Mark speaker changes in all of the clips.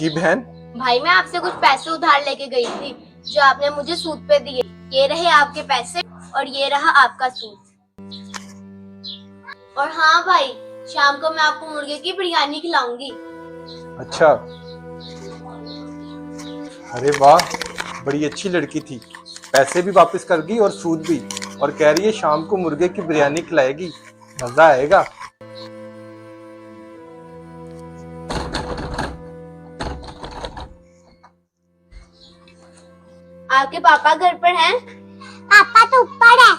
Speaker 1: जी बहन।
Speaker 2: भाई मैं आपसे कुछ पैसे उधार लेके गई थी जो आपने मुझे सूद पे दिए। ये रहे आपके पैसे और ये रहा आपका सूद। और हाँ भाई, शाम को मैं आपको मुर्गे की बिरयानी खिलाऊंगी।
Speaker 1: अच्छा, अरे वाह, बड़ी अच्छी लड़की थी। पैसे भी वापस कर गई और सूद भी, और कह रही है शाम को मुर्गे की बिरयानी खिलाएगी। मजा आएगा।
Speaker 2: आपके पापा घर पर हैं?
Speaker 3: पापा तो ऊपर है।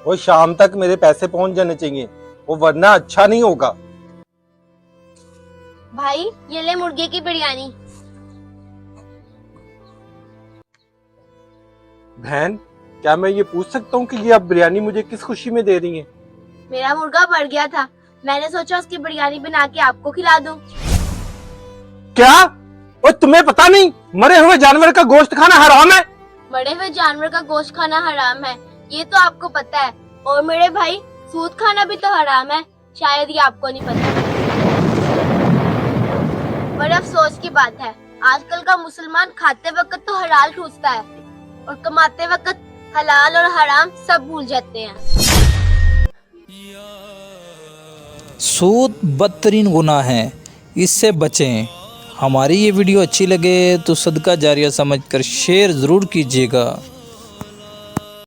Speaker 1: वो शाम तक मेरे पैसे पहुंच जाने चाहिए, वो वरना अच्छा नहीं होगा।
Speaker 2: भाई ये ले मुर्गे की बिरयानी।
Speaker 1: बहन, क्या मैं ये पूछ सकता हूँ कि ये आप बिरयानी मुझे किस खुशी में दे रही हैं?
Speaker 2: मेरा मुर्गा मर गया था, मैंने सोचा उसकी बिरयानी बना के आपको खिला दूं।
Speaker 1: क्या? और तुम्हें पता नहीं मरे हुए जानवर का गोश्त खाना हराम है?
Speaker 2: मरे हुए जानवर का गोश्त खाना हराम है, ये तो आपको पता है। और मेरे भाई, सूद खाना भी तो हराम है, शायद ये आपको नहीं पता। पर अफसोस की बात है, आजकल का मुसलमान खाते वक्त तो हलाल ठूसता है और कमाते वक्त हलाल और हराम सब भूल जाते हैं।
Speaker 4: सूद बदतरीन गुनाह है, इससे बचें। हमारी ये वीडियो अच्छी लगे तो सदका जारिया समझकर शेयर ज़रूर कीजिएगा।